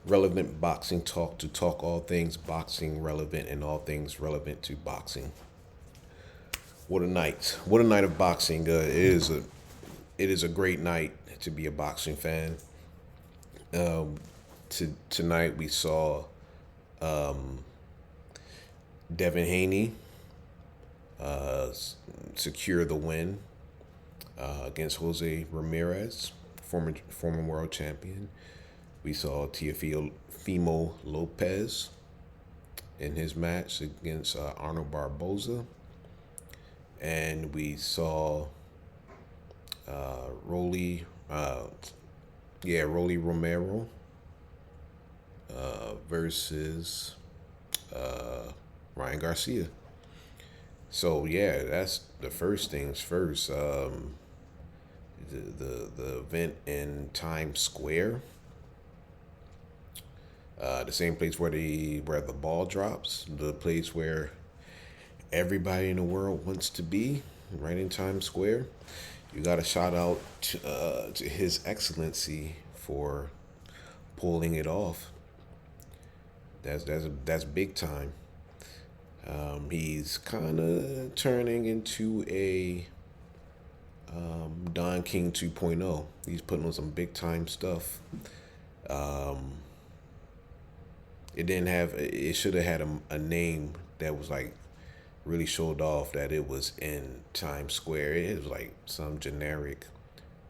Relevant boxing talk to talk all things boxing relevant and all things relevant to boxing. What a night! What a night of boxing! It is a great night to be a boxing fan. Tonight we saw Devin Haney secure the win against Jose Ramirez, former world champion. We saw Teofimo Lopez in his match against Arnold Barboza, and we saw Rolly, Rolly Romero versus Ryan Garcia. So yeah, that's the first things first. The event in Times Square, the same place where the ball drops, the place where everybody in the world wants to be, right in Times Square. You got to shout out to His Excellency for pulling it off. That's big time. He's kind of turning into a Don King 2.0. He's putting on some big time stuff. It didn't have. It should have had a name that was like really showed off that it was in Times Square. It was like some generic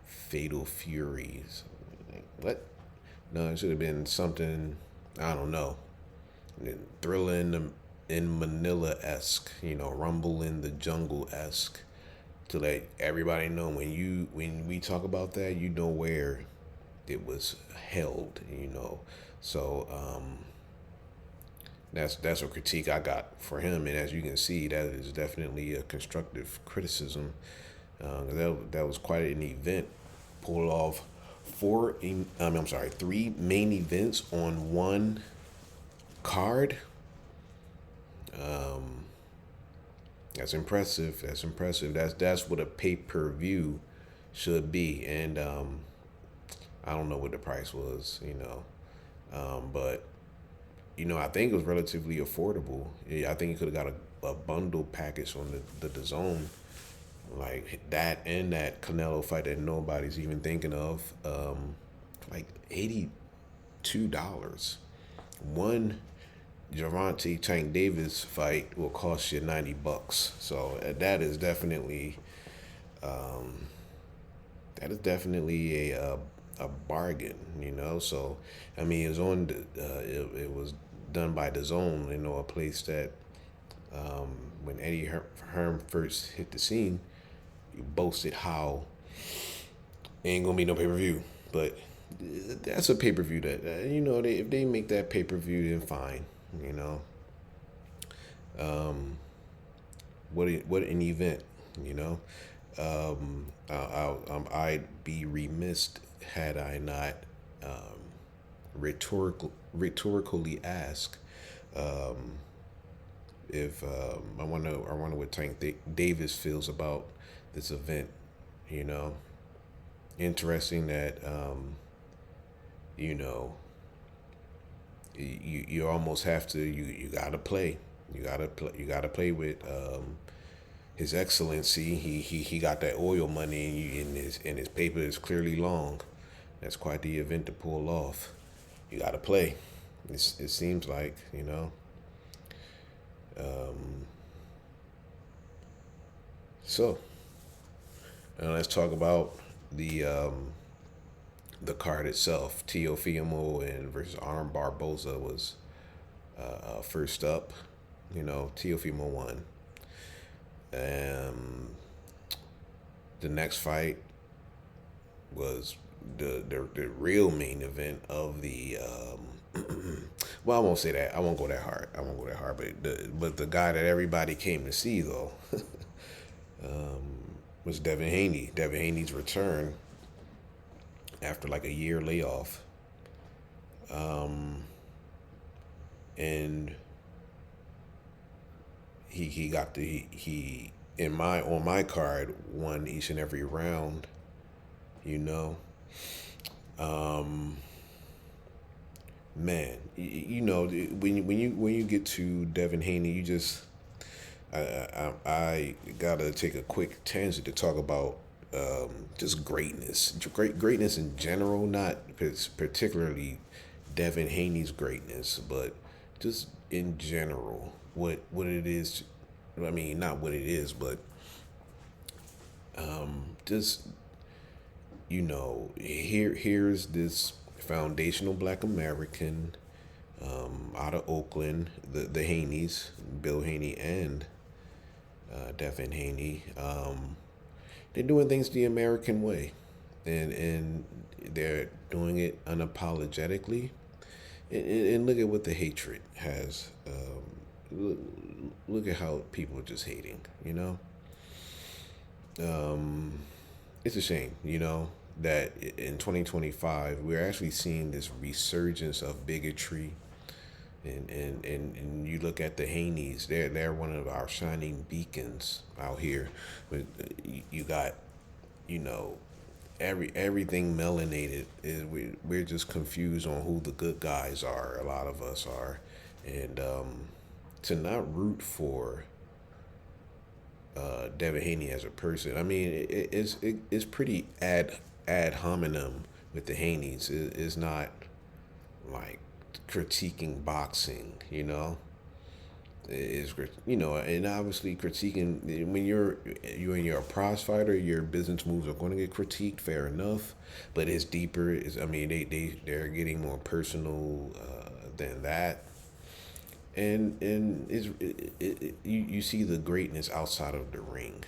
Fatal Furies. Like, what? No, it should have been something. I don't know. Thriller in Manila esque. Rumble in the Jungle esque. To let everybody know when we talk about that, you know where it was held. So that's a critique I got for him, and as you can see, that is definitely a constructive criticism. That was quite an event. Pulled off three main events on one card. That's impressive. That's impressive. That's what a pay-per-view should be, and I don't know what the price was, but I think it was relatively affordable. Yeah, I think you could have got a bundle package on the zone, like that and that Canelo fight that nobody's even thinking of, like $82. One Javante Tank Davis fight will cost you $90. So that is definitely a bargain, So I mean, it was done by the Zone, a place that when Eddie Hearn first hit the scene, you boasted how ain't gonna be no pay-per-view, but that's a pay-per-view that if they make that pay-per-view, then fine, you know. Um, what an event, you know. I'd be remiss had I not rhetorically ask um, if I wonder what Tank Davis feels about this event. You know, interesting that you know you almost have to you gotta play you gotta play with His Excellency. He got that oil money, and his paper is clearly long. That's quite the event to pull off. You got to play. It seems like. Um, so let's talk about the card itself. Teofimo and versus Arnold Barboza was first up. Teofimo won. Um, the next fight was the real main event of the. Well, I won't say that. I won't go that hard. I won't go that hard. But the guy that everybody came to see though was Devin Haney. Devin Haney's return after like a year layoff, and he got he in my on my card won each and every round. You know, um, Man, you know, when you get to Devin Haney, you just I gotta take a quick tangent to talk about just greatness in general, not particularly Devin Haney's greatness, but just in general, what it is. I mean, not what it is, but just here's this foundational Black American out of Oakland, the Haneys, Bill Haney and Devin Haney. They're doing things the American way, and they're doing it unapologetically. And look at what the hatred has. Look, look at how people are just hating. It's a shame. That in 2025 we're actually seeing this resurgence of bigotry. And you look at the Haneys, they're one of our shining beacons out here. But you got, you know, everything melanated. We're just confused on who the good guys are. A lot of us are, and to not root for Devin Haney as a person. I mean, it's pretty ad hominem with the Haneys. It's not like critiquing boxing, is and obviously critiquing when you're a prize fighter, your business moves are going to get critiqued. Fair enough, but it's deeper. I mean, they're getting more personal than that, and you see the greatness outside of the ring,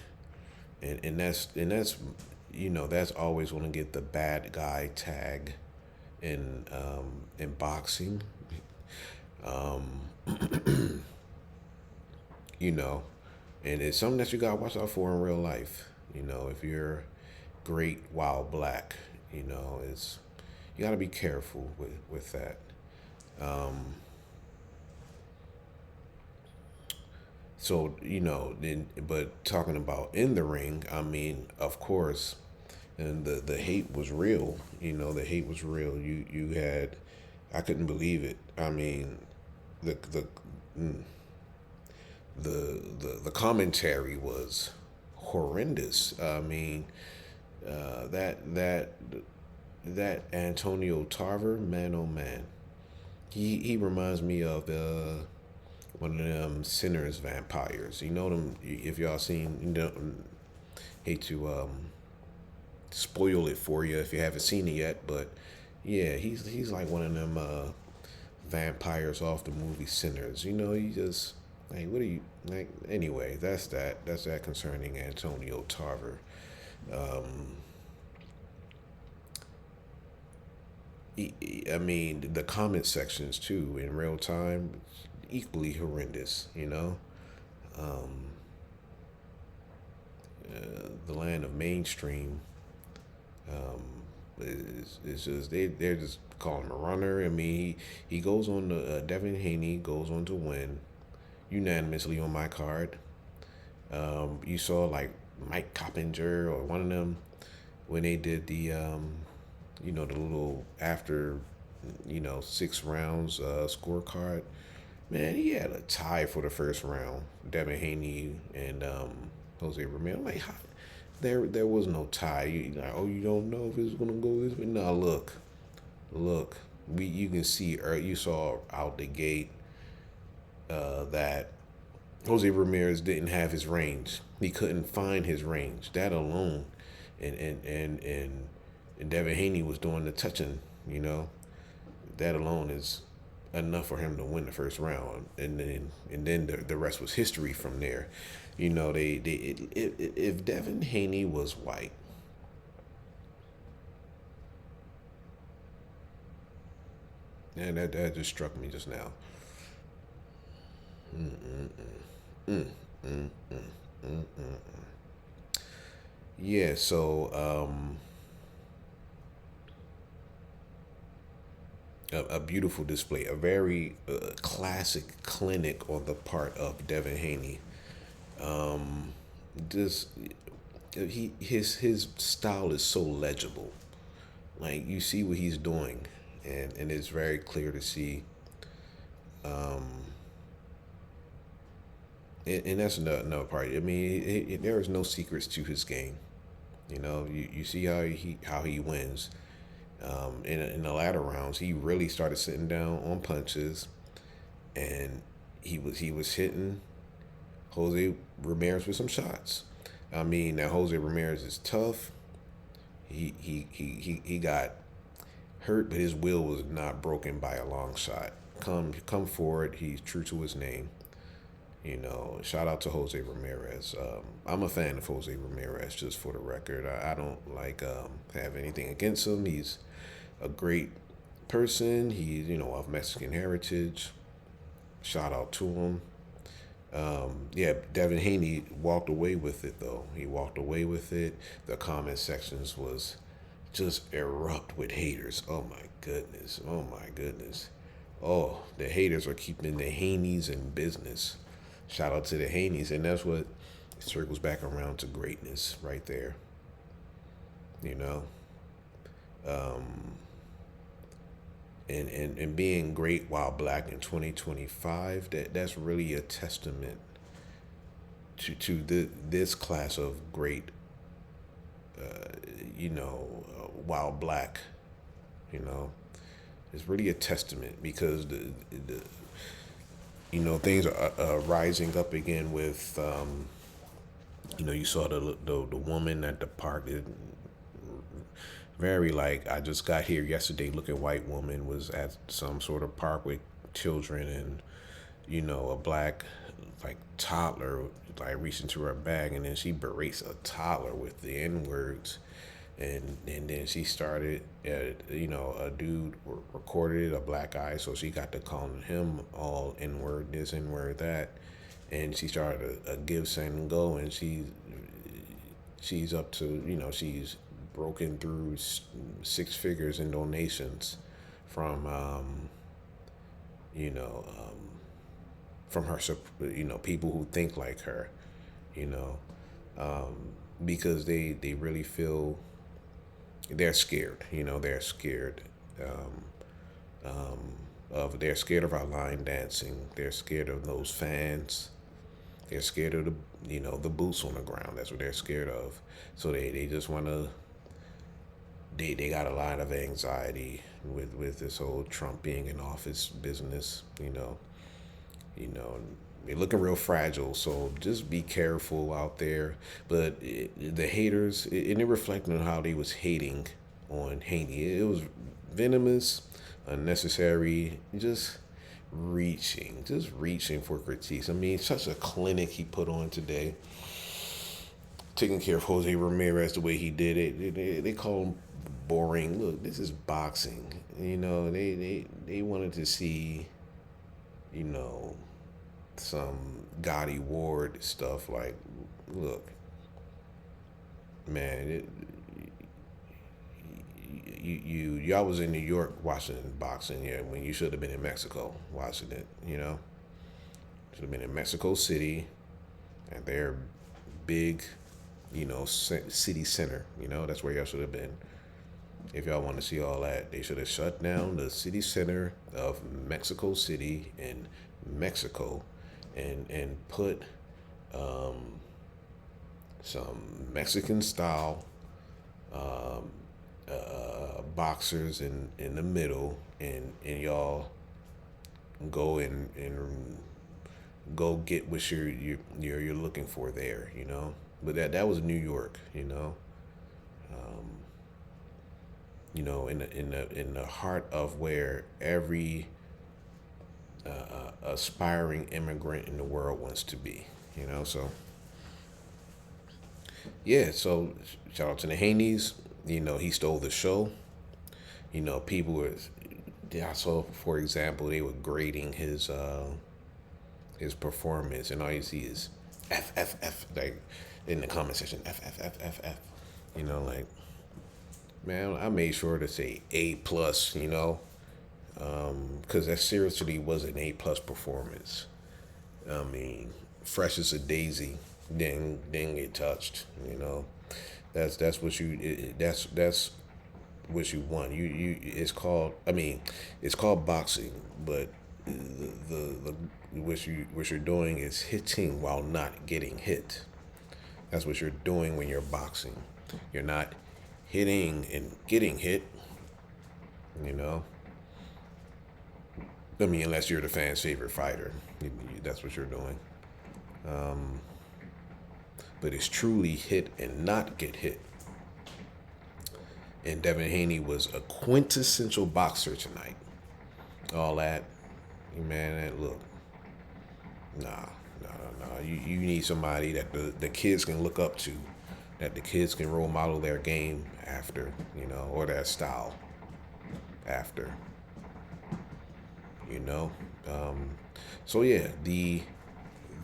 and that's that's always going to get the bad guy tag in boxing. Um, you know, and it's something that you gotta watch out for in real life. If you're great while black, it's you gotta be careful with that. Um, then but talking about in the ring, I mean, of course, and the hate was real. The hate was real. You had, I couldn't believe it. I mean, the mm, the commentary was horrendous. I mean, that Antonio Tarver, man, oh man, he reminds me of one of them sinners vampires. You know them, if y'all seen. Hate to spoil it for you if you haven't seen it yet, but yeah, he's like one of them vampires off the movie Sinners. He just like, what are you like? Anyway, that's that concerning Antonio Tarver. Um, I mean, the comment sections too in real time, equally horrendous. Um, the land of mainstream is just they're just calling him a runner. I mean, he goes on to Devin Haney goes on to win unanimously on my card. You saw like Mike Coppinger or one of them when they did the little after 6 rounds scorecard. Man, he had a tie for the first round. Devin Haney and Jose Ramirez. I'm like, how? There was no tie. Like, oh, you don't know if it's gonna go this way. No, look. You can see, or you saw out the gate that Jose Ramirez didn't have his range. He couldn't find his range. That alone, and Devin Haney was doing the touching. That alone is enough for him to win the first round, and then the rest was history from there. If Devin Haney was white, and that just struck me just now. Mm, mm, mm, mm. Yeah, so a beautiful display, a very classic clinic on the part of Devin Haney. Um, just his style is so legible. Like you see what he's doing, and it's very clear to see. Um, and that's another part. I mean, there is no secrets to his game. You know, you see how he wins. In the latter rounds, he really started sitting down on punches, and he was hitting Jose Ramirez with some shots. I mean, now Jose Ramirez is tough. He got hurt, but his will was not broken by a long shot. Come forward. He's true to his name. You know, shout out to Jose Ramirez. I'm a fan of Jose Ramirez, just for the record. I don't like have anything against him. He's a great person. He's, of Mexican heritage. Shout out to him. Yeah, Devin Haney walked away with it though. He walked away with it. The comment sections was just erupt with haters. Oh my goodness. Oh my goodness. Oh, the haters are keeping the Haneys in business. Shout out to the Haneys, and that's what circles back around to greatness right there. You know, and being great while black in 2025. That's really a testament to this class of great. While black. You know, it's really a testament because the things are rising up again with you saw the woman at the park. Very like, I just got here yesterday looking white woman was at some sort of park with children, and a black like toddler like reached into her bag, and then she berates a toddler with the N words. And then she started, a dude recorded a black guy, so she got to calling him all N word this, N word that, and she started a give, send, and go, and she's up to, she's broken through six figures in donations from, you know, from her, people who think like her, you know, because they really feel they're scared. They're scared they're scared of our line dancing. They're scared of those fans. They're scared of the boots on the ground. That's what they're scared of. So they just want to. They got a lot of anxiety with this whole Trump being in office business. They're looking real fragile, so just be careful out there. But the haters, and it reflected on how they was hating on Haney. It was venomous, unnecessary, just reaching for critiques. I mean, such a clinic he put on today, taking care of Jose Ramirez the way he did it. They call him boring. Look, this is boxing. They wanted to see, some Gotti Ward stuff. Like, look, man, y'all was in New York watching boxing, yeah, when you should have been in Mexico watching it. Should have been in Mexico City, at their big, city center. That's where y'all should have been. If y'all want to see all that, they should have shut down the city center of Mexico City in Mexico, and put some Mexican style boxers in the middle, and y'all go and go get what you're looking for there. But that was New York. In the heart of where every aspiring immigrant in the world wants to be. So yeah. So shout out to the Haneys. He stole the show. People were. I saw, for example, they were grading his performance, and all you see is F F F, like in the comment section, F F F F F. Like, man, I made sure to say A plus. Because that seriously was an A plus performance. I mean, fresh as a daisy, didn't get touched. That's what you. That's what you want. It's called. I mean, it's called boxing, but the what you're doing is hitting while not getting hit. That's what you're doing when you're boxing. You're not hitting and getting hit. You know. I mean, unless you're the fan's favorite fighter, that's what you're doing. But it's truly hit and not get hit. And Devin Haney was a quintessential boxer tonight. All that, man. Look, nah. You need somebody that the kids can look up to, that the kids can role model their game after, or their style after, you know. So yeah, the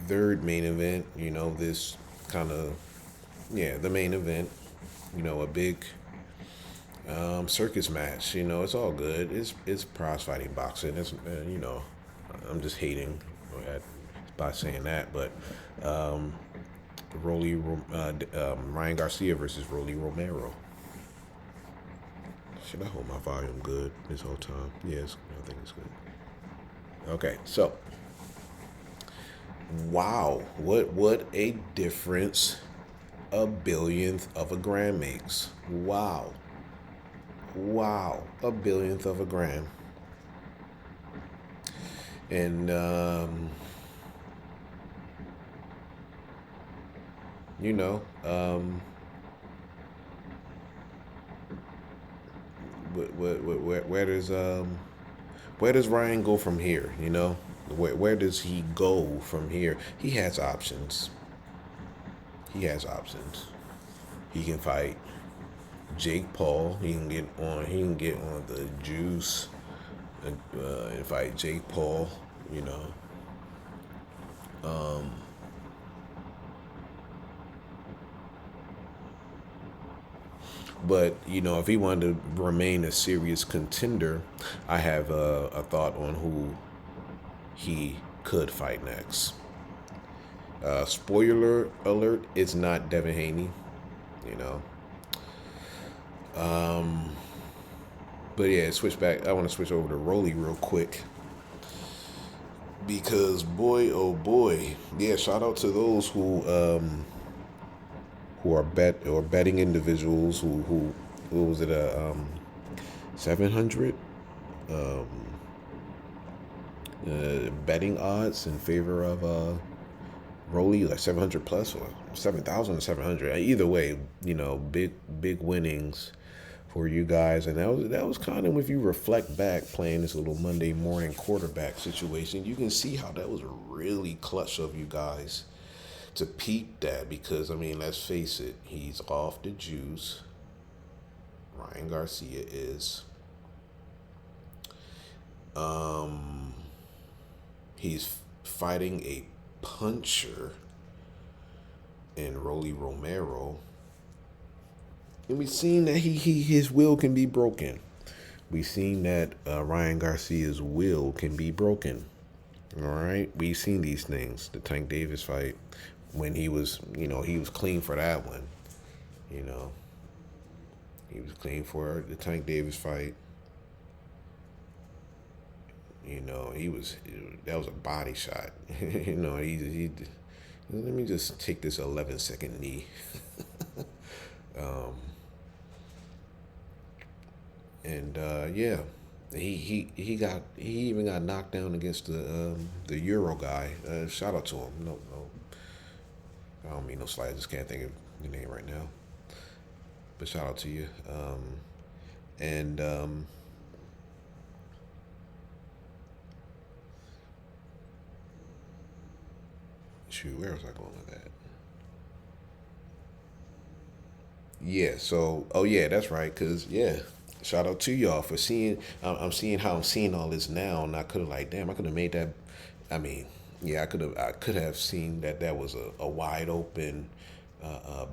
third main event, this kind of, the main event, a big circus match. It's all good. It's prize fighting boxing. It's I'm just hating by saying that, but Ryan Garcia versus Rolly Romero. Should I hold my volume good this whole time? Yes, I think it's good. Okay, so wow, what a difference a billionth of a gram makes. Wow, a billionth of a gram. And where does Ryan go from here? Where does he go from here? He has options. He can fight Jake Paul. He can get on. The juice and fight Jake Paul. But if he wanted to remain a serious contender, I have a thought on who he could fight next. Spoiler alert: it's not Devin Haney. But yeah, switch back. I want to switch over to Rolly real quick because boy, oh boy, yeah. Shout out to those who are betting individuals who was it 700 betting odds in favor of Rolly, like 700 plus or 7,000 or 700. Either way, big winnings for you guys. And that was kind of, if you reflect back playing this little Monday morning quarterback situation, you can see how that was really clutch of you guys to peep that, because let's face it, he's off the juice. Ryan Garcia is. He's fighting a puncher in Rolly Romero. And we've seen that his will can be broken. We've seen that Ryan Garcia's will can be broken. All right, we've seen these things. The Tank Davis fight, when he was clean for that one. He was clean for the Tank Davis fight. That was a body shot. he let me just take this 11-second knee. Yeah, he even got knocked down against the Euro guy. Shout out to him. No, I don't mean no slight. I just can't think of your name right now. But shout out to you. Shoot, where was I going with that? Yeah. So, oh yeah, that's right. Cause yeah, shout out to y'all for seeing. I'm seeing how I'm seeing all this now, and I could have damn, I could have made that. I mean, yeah, I could have seen that was a wide open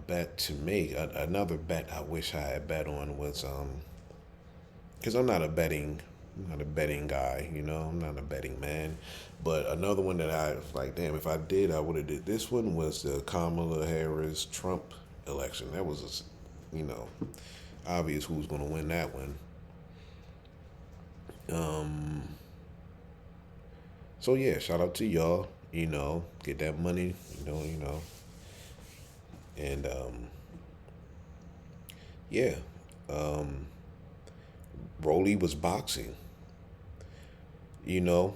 bet to make. Another bet I wish I had bet on was because I'm not a betting guy, I'm not a betting man. But another one that I was like, damn, if I did, I would have did. This one was the Kamala Harris Trump election. That was, obvious who's gonna win that one. Um, so yeah, shout out to y'all. Get that money. And yeah, um, Rolly was boxing. You know,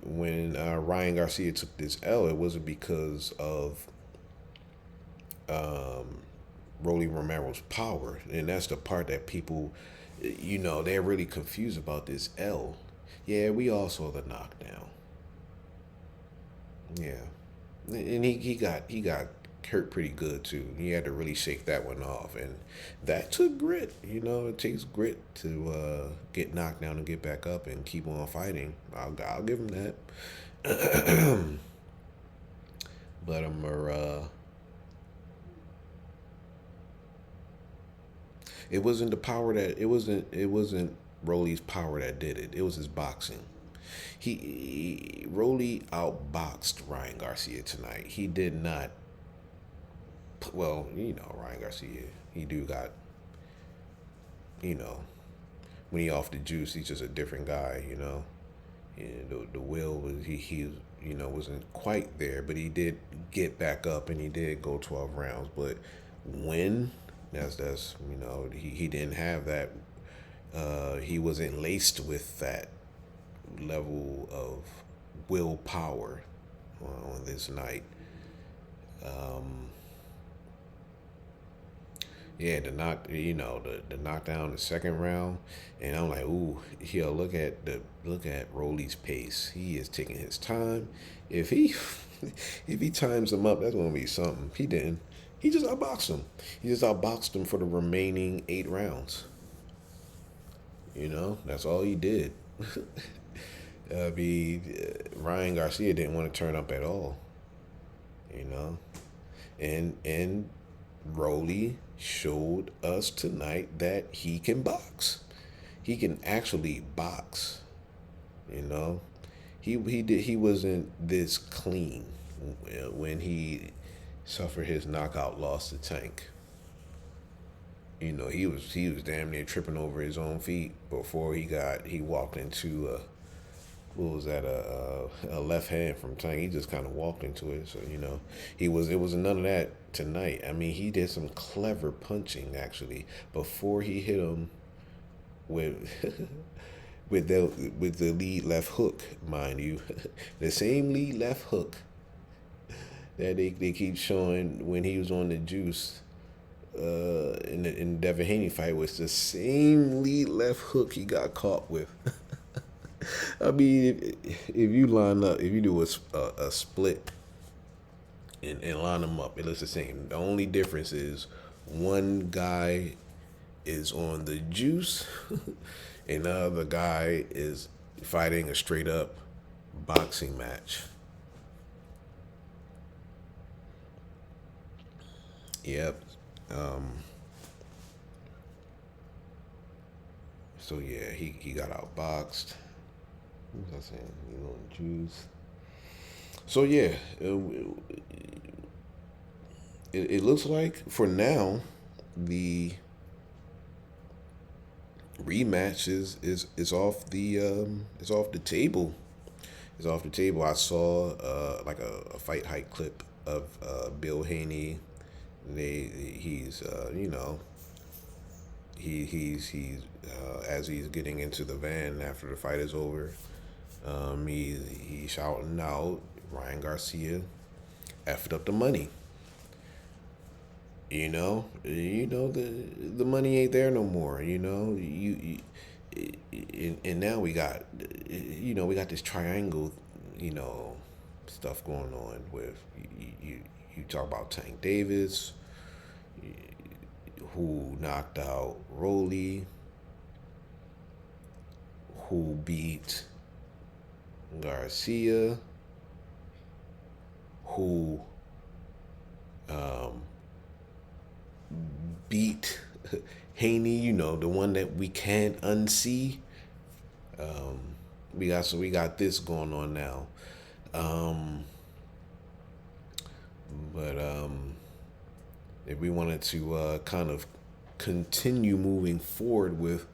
when Ryan Garcia took this L, it wasn't because of um, Rolly Romero's power, and that's the part that people, they're really confused about this L. Yeah, we all saw the knockdown. Yeah, and he got hurt pretty good too. He had to really shake that one off, and that took grit. It takes grit to get knocked down and get back up and keep on fighting. I'll give him that. But it wasn't the power that it wasn't Rolly's power that did it. It was his boxing. Rolly outboxed Ryan Garcia tonight. He did not. Well, Ryan Garcia. He do got you know when he off the juice, he's just a different guy. And the will was he wasn't quite there, but he did get back up and he did go 12 rounds. But when that's he didn't have that. He wasn't laced with that level of willpower on this night. Um, yeah, the knockdown the second round, and I'm like, ooh, look at Rolly's pace. He is taking his time. If he if he times him up, that's gonna be something. He didn't. He just outboxed him. He just outboxed him for the remaining 8 rounds. That's all he did. Ryan Garcia didn't want to turn up at all. You know, and Rolly showed us tonight that he can box. He can actually box. You know, he wasn't this clean when he suffered his knockout loss to Tank. He was damn near tripping over his own feet before he walked into what was that a left hand from Tank. He just kind of walked into it. So it was none of that tonight. I mean, he did some clever punching actually before he hit him with with the lead left hook, mind you, the same lead left hook that they keep showing when he was on the juice. In the Devin Haney fight was the same lead left hook he got caught with. I mean, if you line up, if you do a split and line them up, it looks the same. The only difference is one guy is on the juice, and the other guy is fighting a straight up boxing match. Yep. Um, so yeah, he got outboxed. What was I saying? Juice. So yeah, it looks like for now the rematch is off the table. It's off the table. I saw like a fight hype clip of Bill Haney. He's he's as he's getting into the van after the fight is over. He's shouting out Ryan Garcia effed up the money. The money ain't there no more. And now we got this triangle, stuff going on with you talk about Tank Davis, who knocked out Rolly, who beat Garcia, who um, beat Haney, the one that we can't unsee. We got this going on now. But if we wanted to kind of continue moving forward with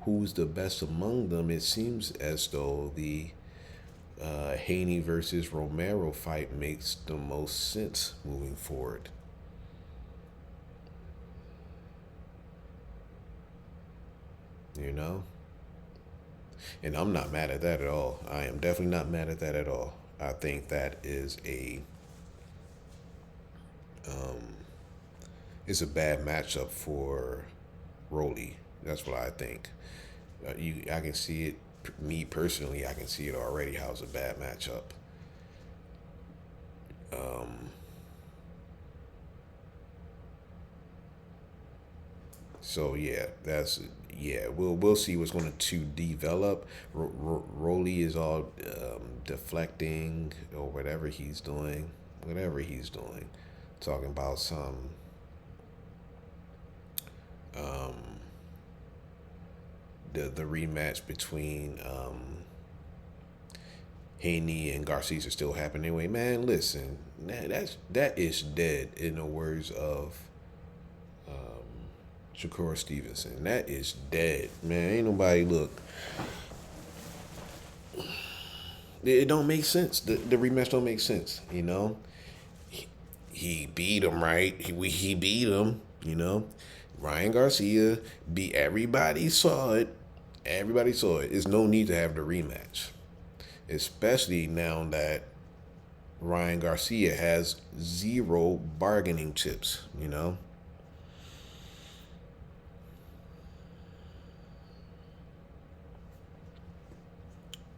who's the best among them, it seems as though the Haney versus Romero fight makes the most sense moving forward. You know? And I'm not mad at that at all. I am definitely not mad at that at all. I think that is it's a bad matchup for Rolly. That's what I think. I can see it. Me personally, I can see it already. How it's a bad matchup. So yeah, that's yeah. We'll see what's going to develop. Rolly is all deflecting or whatever he's doing, talking about some um, the rematch between Haney and Garcia are still happening anyway. Man, listen, that is dead in the words of Shakur Stevenson. That is dead, man. Ain't nobody look. It don't make sense. The rematch don't make sense. You know, he beat him right. He beat him. You know, Ryan Garcia beat everybody. Saw it. Everybody saw it. There's no need to have the rematch, especially now that Ryan Garcia has zero bargaining chips. You know.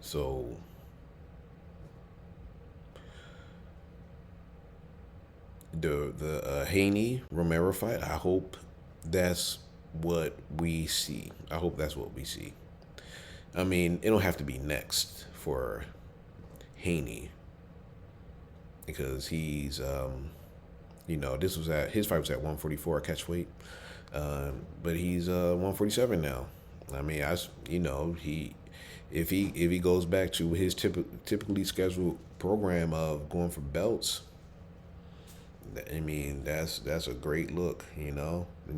So the Haney Romero fight, I hope that's what we see. I hope that's what we see. I mean, it don't have to be next for Haney because he's this was at his fight was at 144 catch weight, but he's 147 now. I mean, he if he goes back to his typically scheduled program of going for belts, I mean, that's a great look, and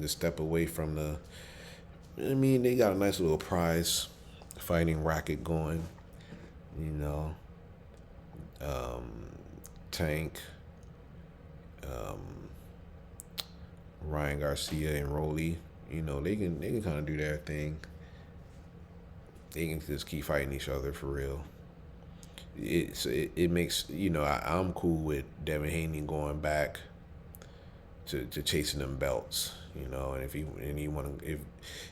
to step away from the. I mean, they got a nice little prize fighting racket going, you know. Tank, um, Ryan Garcia, and Rolly, they can kind of do their thing. They can just keep fighting each other for real. It makes I'm cool with Devin Haney going back to chasing them belts, and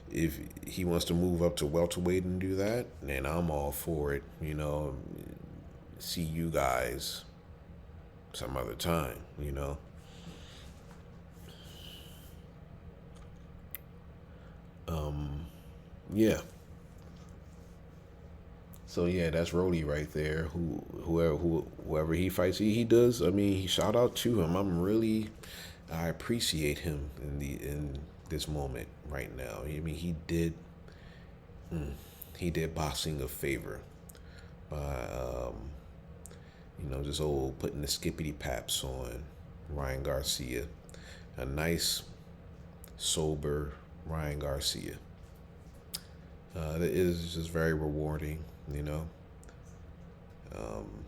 if he wants to move up to welterweight and do that, then I'm all for it. See you guys some other time. Yeah. So yeah, that's Rody right there. Whoever he fights, he does. I mean, shout out to him. I appreciate him in this moment right now. I mean, he did boxing a favor by just old putting the skippity paps on Ryan Garcia, a nice sober Ryan Garcia. That is just very rewarding, um,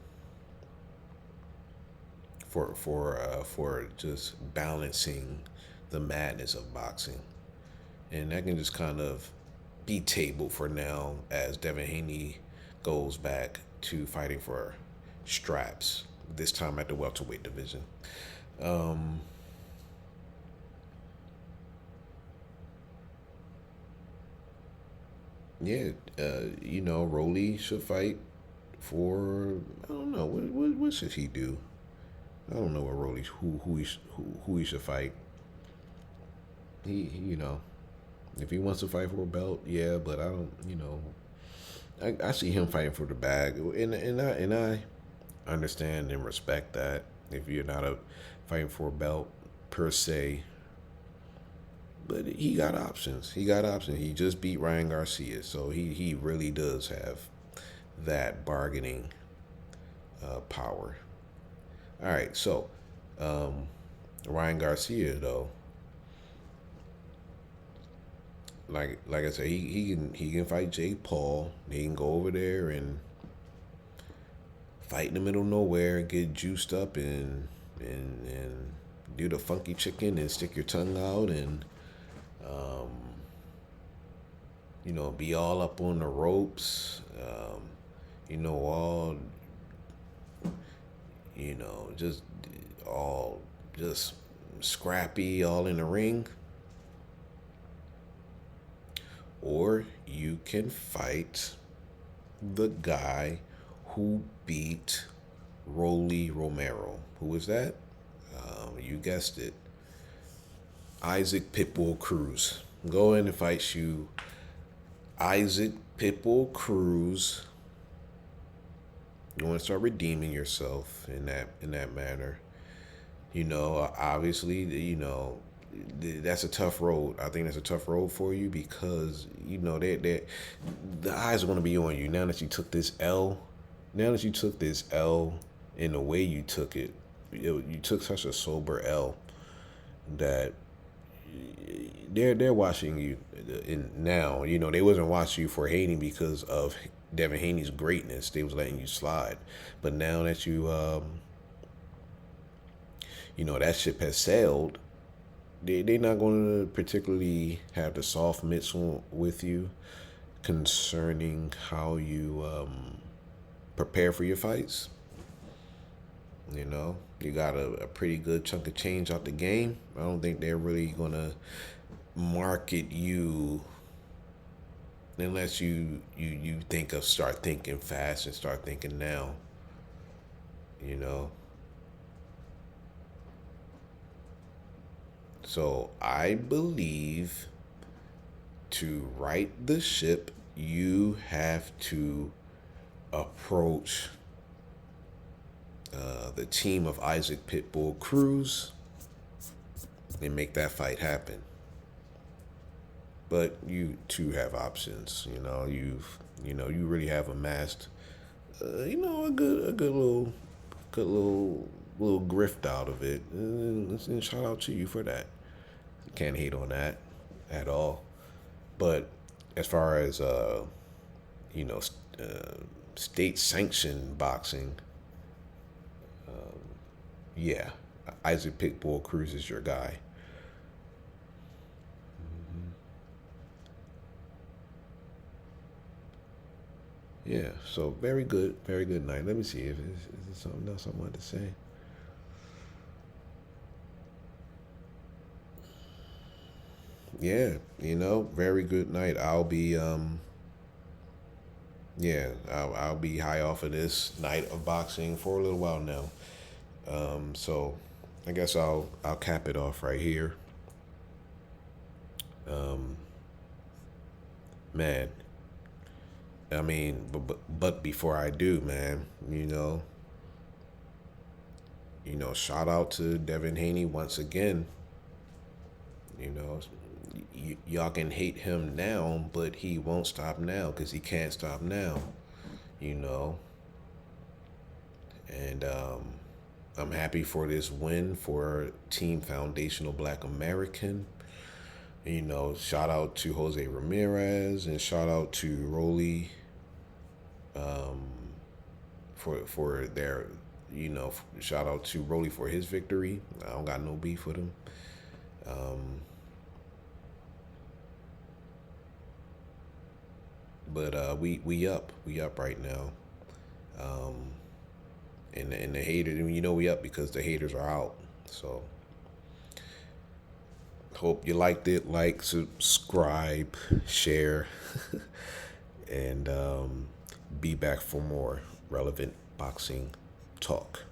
for just balancing the madness of boxing, and that can just kind of be tabled for now as Devin Haney goes back to fighting for straps. This time at the welterweight division. Um, yeah, Rolly should fight for. I don't know what should he do. I don't know what Rolly who he should fight. He if he wants to fight for a belt, yeah, but I don't I see him fighting for the bag, and I understand and respect that if you're not fighting for a belt per se, but he got options. He got options. He just beat Ryan Garcia, so he really does have that bargaining power. All right, so Ryan Garcia though, like I said, he can fight Jake Paul. He can go over there and fight in the middle of nowhere, get juiced up and do the funky chicken and stick your tongue out and be all up on the ropes. All just all just scrappy, all in the ring. Or you can fight the guy who beat Rolly Romero. Who is that? You guessed it. Isaac Pitbull Cruz. Go in and fight you. Isaac Pitbull Cruz. You want to start redeeming yourself in that manner. Obviously, that's a tough road. I think that's a tough road for you because they the eyes are going to be on you now that you took this L. Now that you took this L in the way you took it, you took such a sober L that they're watching you. And now they wasn't watching you for hating because of Devin Haney's greatness. They was letting you slide, but now that that ship has sailed, they're not going to particularly have the soft mitts with you concerning how you prepare for your fights. You got a pretty good chunk of change out the game. I don't think they're really going to market you unless you start thinking fast and start thinking now. So I believe to right the ship, you have to approach the team of Isaac Pitbull Cruz and make that fight happen. But you too have options. You really have amassed, a good little grift out of it. And shout out to you for that. Can't hate on that at all. But as far as state sanctioned boxing, yeah, Isaac Pitbull Cruz is your guy. Yeah, so very good night. Let me see if is there something else I wanted to say. Yeah, very good night. I'll be high off of this night of boxing for a little while now. So I guess I'll cap it off right here. Man, I mean, but before I do, man, shout out to Devin Haney once again. Y'all can hate him now, but he won't stop now because he can't stop now. You know, and I'm happy for this win for Team Foundational Black American. Shout out to Jose Ramirez and shout out to Rolly for their, shout out to Rolly for his victory. I don't got no beef with him. But we up right now. And the haters, we up because the haters are out. So hope you liked it. Like, subscribe, share, and be back for more relevant boxing talk.